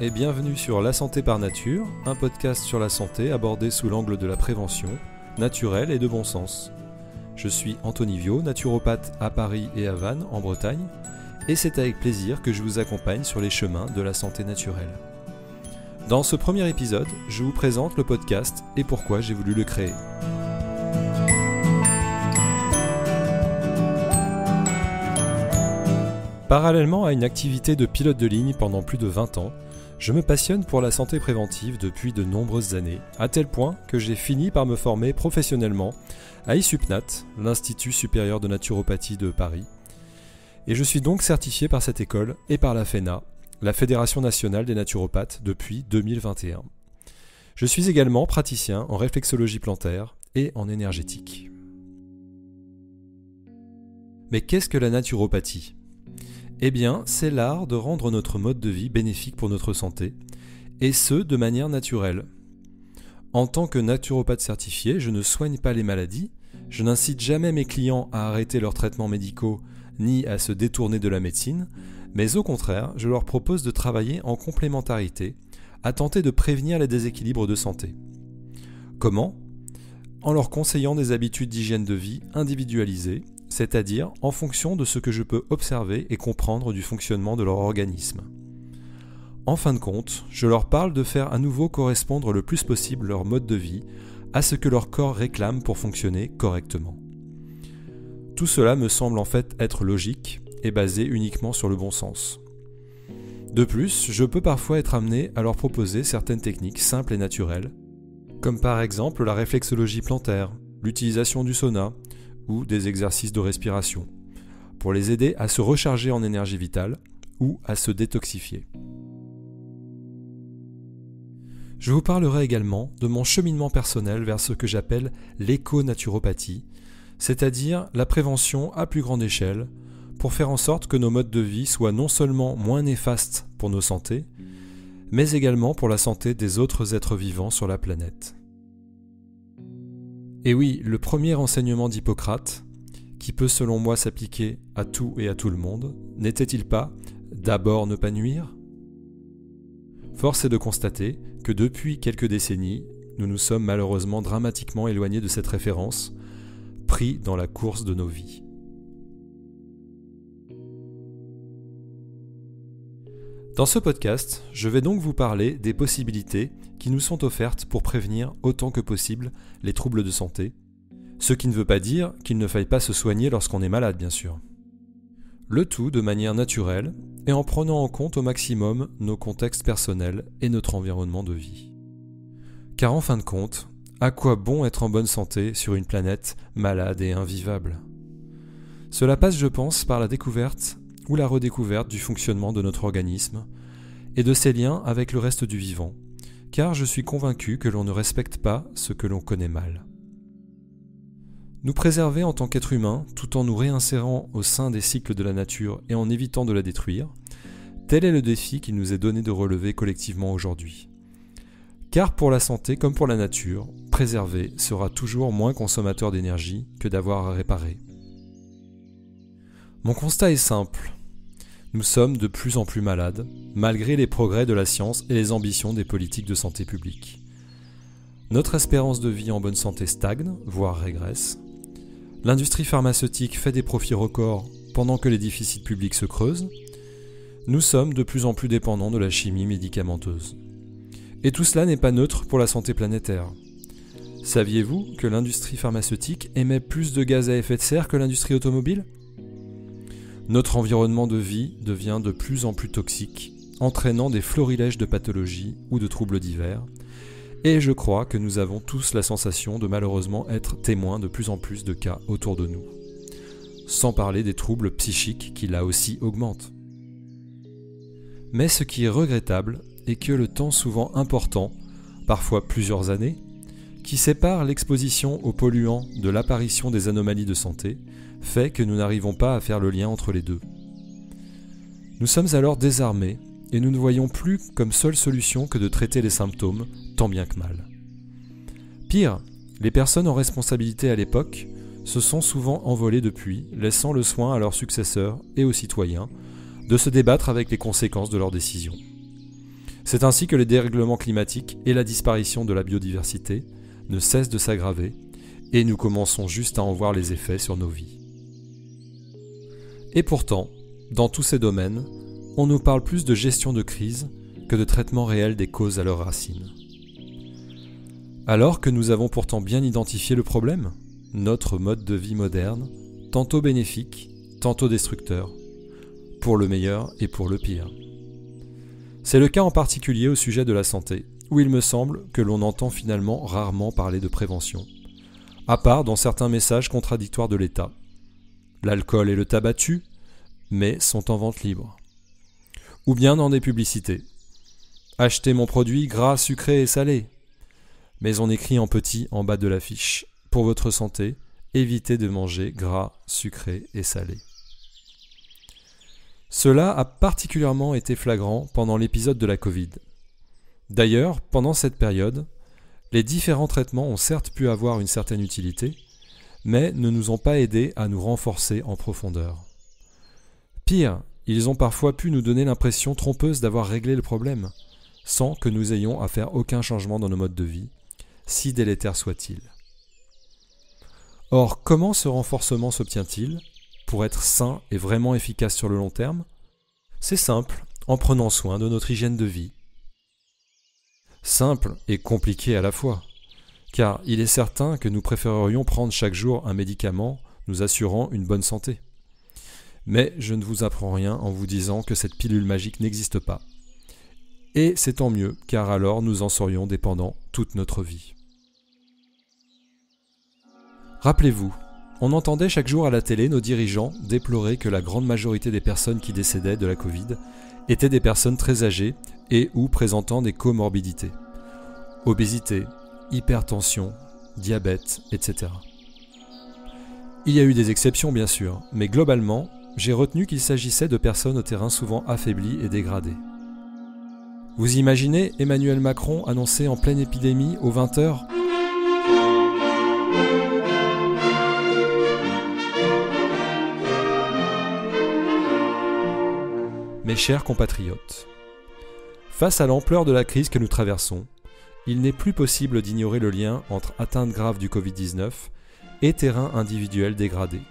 et bienvenue sur La Santé par Nature, un podcast sur la santé abordé sous l'angle de la prévention, naturelle et de bon sens. Je suis Anthony Viau, naturopathe à Paris et à Vannes, en Bretagne, et c'est avec plaisir que je vous accompagne sur les chemins de la santé naturelle. Dans ce premier épisode, je vous présente le podcast et pourquoi j'ai voulu le créer. Parallèlement à une activité de pilote de ligne pendant plus de 20 ans, je me passionne pour la santé préventive depuis de nombreuses années, à tel point que j'ai fini par me former professionnellement à ISUPNAT, l'Institut supérieur de naturopathie de Paris. Et je suis donc certifié par cette école et par la FENA, la Fédération nationale des naturopathes, depuis 2021. Je suis également praticien en réflexologie plantaire et en énergétique. Mais qu'est-ce que la naturopathie ? Eh bien, c'est l'art de rendre notre mode de vie bénéfique pour notre santé, et ce, de manière naturelle. En tant que naturopathe certifié, je ne soigne pas les maladies, je n'incite jamais mes clients à arrêter leurs traitements médicaux, ni à se détourner de la médecine, mais au contraire, je leur propose de travailler en complémentarité, à tenter de prévenir les déséquilibres de santé. Comment ? En leur conseillant des habitudes d'hygiène de vie individualisées, c'est-à-dire en fonction de ce que je peux observer et comprendre du fonctionnement de leur organisme. En fin de compte, je leur parle de faire à nouveau correspondre le plus possible leur mode de vie à ce que leur corps réclame pour fonctionner correctement. Tout cela me semble en fait être logique et basé uniquement sur le bon sens. De plus, je peux parfois être amené à leur proposer certaines techniques simples et naturelles, comme par exemple la réflexologie plantaire, l'utilisation du sauna, ou des exercices de respiration, pour les aider à se recharger en énergie vitale ou à se détoxifier. Je vous parlerai également de mon cheminement personnel vers ce que j'appelle l'éco-naturopathie, c'est-à-dire la prévention à plus grande échelle, pour faire en sorte que nos modes de vie soient non seulement moins néfastes pour nos santé, mais également pour la santé des autres êtres vivants sur la planète. Et oui, le premier enseignement d'Hippocrate, qui peut selon moi s'appliquer à tout et à tout le monde, n'était-il pas « d'abord ne pas nuire » ? Force est de constater que depuis quelques décennies, nous nous sommes malheureusement dramatiquement éloignés de cette référence, pris dans la course de nos vies. Dans ce podcast, je vais donc vous parler des possibilités qui nous sont offertes pour prévenir autant que possible les troubles de santé, ce qui ne veut pas dire qu'il ne faille pas se soigner lorsqu'on est malade, bien sûr. Le tout de manière naturelle et en prenant en compte au maximum nos contextes personnels et notre environnement de vie. Car en fin de compte, à quoi bon être en bonne santé sur une planète malade et invivable ? Cela passe, je pense, par la découverte ou la redécouverte du fonctionnement de notre organisme et de ses liens avec le reste du vivant, car je suis convaincu que l'on ne respecte pas ce que l'on connaît mal. Nous préserver en tant qu'être humain, tout en nous réinsérant au sein des cycles de la nature et en évitant de la détruire, tel est le défi qu'il nous est donné de relever collectivement aujourd'hui. Car pour la santé comme pour la nature, préserver sera toujours moins consommateur d'énergie que d'avoir à réparer. Mon constat est simple. Nous sommes de plus en plus malades, malgré les progrès de la science et les ambitions des politiques de santé publique. Notre espérance de vie en bonne santé stagne, voire régresse. L'industrie pharmaceutique fait des profits records pendant que les déficits publics se creusent. Nous sommes de plus en plus dépendants de la chimie médicamenteuse. Et tout cela n'est pas neutre pour la santé planétaire. Saviez-vous que l'industrie pharmaceutique émet plus de gaz à effet de serre que l'industrie automobile ? Notre environnement de vie devient de plus en plus toxique, entraînant des florilèges de pathologies ou de troubles divers, et je crois que nous avons tous la sensation de malheureusement être témoins de plus en plus de cas autour de nous, sans parler des troubles psychiques qui là aussi augmentent. Mais ce qui est regrettable est que le temps souvent important, parfois plusieurs années, qui sépare l'exposition aux polluants de l'apparition des anomalies de santé, fait que nous n'arrivons pas à faire le lien entre les deux. Nous sommes alors désarmés et nous ne voyons plus comme seule solution que de traiter les symptômes, tant bien que mal. Pire, les personnes en responsabilité à l'époque se sont souvent envolées depuis, laissant le soin à leurs successeurs et aux citoyens de se débattre avec les conséquences de leurs décisions. C'est ainsi que les dérèglements climatiques et la disparition de la biodiversité ne cessent de s'aggraver et nous commençons juste à en voir les effets sur nos vies. Et pourtant, dans tous ces domaines, on nous parle plus de gestion de crise que de traitement réel des causes à leurs racines. Alors que nous avons pourtant bien identifié le problème, notre mode de vie moderne, tantôt bénéfique, tantôt destructeur, pour le meilleur et pour le pire. C'est le cas en particulier au sujet de la santé, où il me semble que l'on entend finalement rarement parler de prévention, à part dans certains messages contradictoires de l'État. L'alcool et le tabac tuent, mais sont en vente libre. Ou bien dans des publicités. Achetez mon produit gras, sucré et salé. Mais on écrit en petit en bas de l'affiche. Pour votre santé, évitez de manger gras, sucré et salé. Cela a particulièrement été flagrant pendant l'épisode de la Covid. D'ailleurs, pendant cette période, les différents traitements ont certes pu avoir une certaine utilité, mais ne nous ont pas aidés à nous renforcer en profondeur. Pire, ils ont parfois pu nous donner l'impression trompeuse d'avoir réglé le problème, sans que nous ayons à faire aucun changement dans nos modes de vie, si délétères soient-ils. Or, comment ce renforcement s'obtient-il pour être sain et vraiment efficace sur le long terme? C'est simple, en prenant soin de notre hygiène de vie. Simple et compliqué à la fois, car il est certain que nous préférerions prendre chaque jour un médicament nous assurant une bonne santé. Mais je ne vous apprends rien en vous disant que cette pilule magique n'existe pas. Et c'est tant mieux, car alors nous en serions dépendants toute notre vie. Rappelez-vous, on entendait chaque jour à la télé nos dirigeants déplorer que la grande majorité des personnes qui décédaient de la Covid étaient des personnes très âgées et ou présentant des comorbidités. Obésité, hypertension, diabète, etc. Il y a eu des exceptions bien sûr, mais globalement, j'ai retenu qu'il s'agissait de personnes au terrain souvent affaiblies et dégradées. Vous imaginez Emmanuel Macron annoncer en pleine épidémie aux 20h ? Mes chers compatriotes, face à l'ampleur de la crise que nous traversons, il n'est plus possible d'ignorer le lien entre atteinte grave du Covid-19 et terrain individuel dégradé.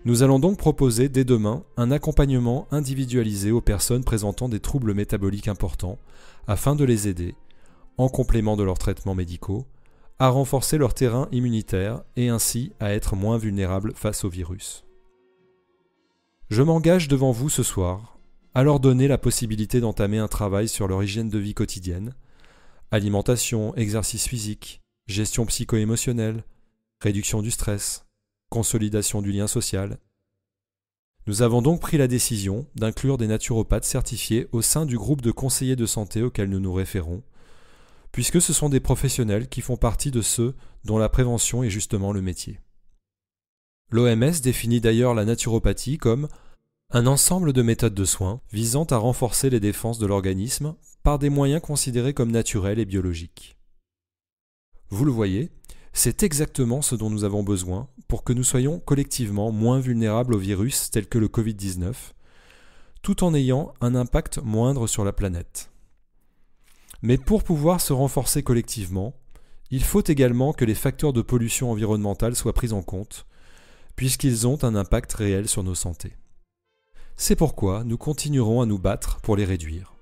Nous allons donc proposer dès demain un accompagnement individualisé aux personnes présentant des troubles métaboliques importants afin de les aider, en complément de leurs traitements médicaux, à renforcer leur terrain immunitaire et ainsi à être moins vulnérables face au virus. Je m'engage devant vous ce soir à leur donner la possibilité d'entamer un travail sur leur hygiène de vie quotidienne, alimentation, exercice physique, gestion psycho-émotionnelle, réduction du stress, consolidation du lien social. Nous avons donc pris la décision d'inclure des naturopathes certifiés au sein du groupe de conseillers de santé auquel nous nous référons, puisque ce sont des professionnels qui font partie de ceux dont la prévention est justement le métier. L'OMS définit d'ailleurs la naturopathie comme un ensemble de méthodes de soins visant à renforcer les défenses de l'organisme par des moyens considérés comme naturels et biologiques. Vous le voyez, c'est exactement ce dont nous avons besoin pour que nous soyons collectivement moins vulnérables aux virus tels que le Covid-19, tout en ayant un impact moindre sur la planète. Mais pour pouvoir se renforcer collectivement, il faut également que les facteurs de pollution environnementale soient pris en compte, puisqu'ils ont un impact réel sur nos santé. C'est pourquoi nous continuerons à nous battre pour les réduire.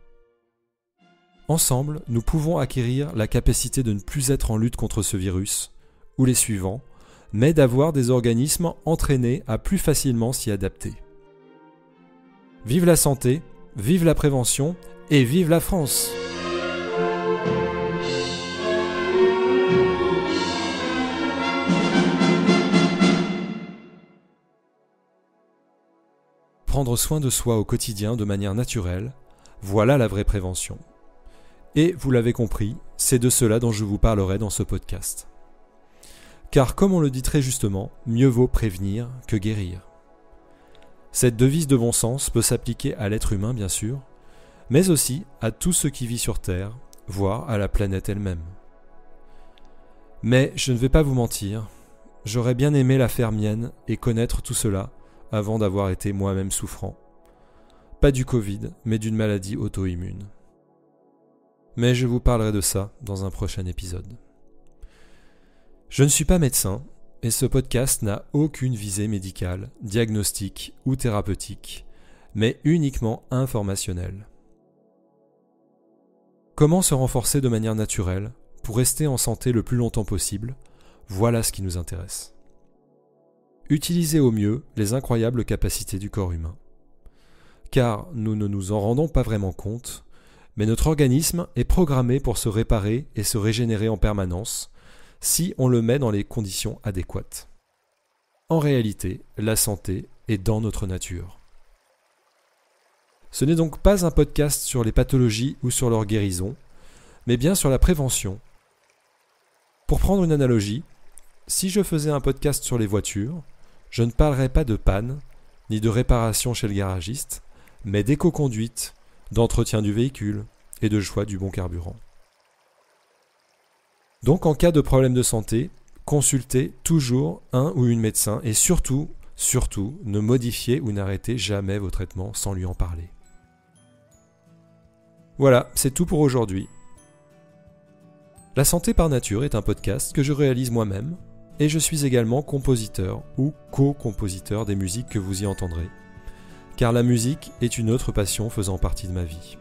Ensemble, nous pouvons acquérir la capacité de ne plus être en lutte contre ce virus, ou les suivants, mais d'avoir des organismes entraînés à plus facilement s'y adapter. Vive la santé, vive la prévention et vive la France! Prendre soin de soi au quotidien de manière naturelle, voilà la vraie prévention. Et vous l'avez compris, c'est de cela dont je vous parlerai dans ce podcast. Car comme on le dit très justement, mieux vaut prévenir que guérir. Cette devise de bon sens peut s'appliquer à l'être humain bien sûr, mais aussi à tout ce qui vit sur Terre, voire à la planète elle-même. Mais je ne vais pas vous mentir, j'aurais bien aimé la faire mienne et connaître tout cela avant d'avoir été moi-même souffrant. Pas du Covid, mais d'une maladie auto-immune. mais je vous parlerai de ça dans un prochain épisode. Je ne suis pas médecin, et ce podcast n'a aucune visée médicale, diagnostique ou thérapeutique, mais uniquement informationnelle. Comment se renforcer de manière naturelle pour rester en santé le plus longtemps possible? Voilà ce qui nous intéresse. Utilisez au mieux les incroyables capacités du corps humain. Car nous ne nous en rendons pas vraiment compte, mais notre organisme est programmé pour se réparer et se régénérer en permanence si on le met dans les conditions adéquates. En réalité, la santé est dans notre nature. Ce n'est donc pas un podcast sur les pathologies ou sur leur guérison, mais bien sur la prévention. Pour prendre une analogie, si je faisais un podcast sur les voitures, je ne parlerais pas de panne, ni de réparation chez le garagiste, mais d'éco-conduite, d'entretien du véhicule et de choix du bon carburant. Donc en cas de problème de santé, consultez toujours un ou une médecin et surtout, ne modifiez ou n'arrêtez jamais vos traitements sans lui en parler. Voilà, c'est tout pour aujourd'hui. La santé par nature est un podcast que je réalise moi-même et je suis également compositeur ou co-compositeur des musiques que vous y entendrez, car la musique est une autre passion faisant partie de ma vie.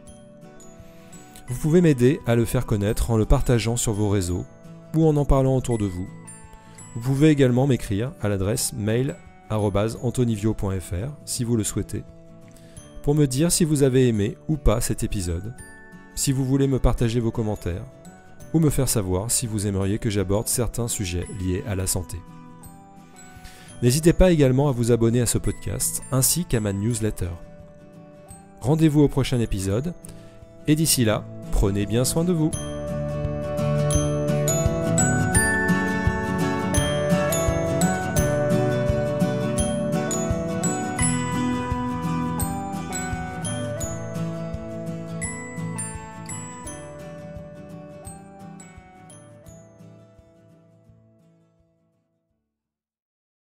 Vous pouvez m'aider à le faire connaître en le partageant sur vos réseaux ou en parlant autour de vous. Vous pouvez également m'écrire à l'adresse mail@antonivio.fr si vous le souhaitez, pour me dire si vous avez aimé ou pas cet épisode, si vous voulez me partager vos commentaires, ou me faire savoir si vous aimeriez que j'aborde certains sujets liés à la santé. N'hésitez pas également à vous abonner à ce podcast, ainsi qu'à ma newsletter. Rendez-vous au prochain épisode, et d'ici là, prenez bien soin de vous.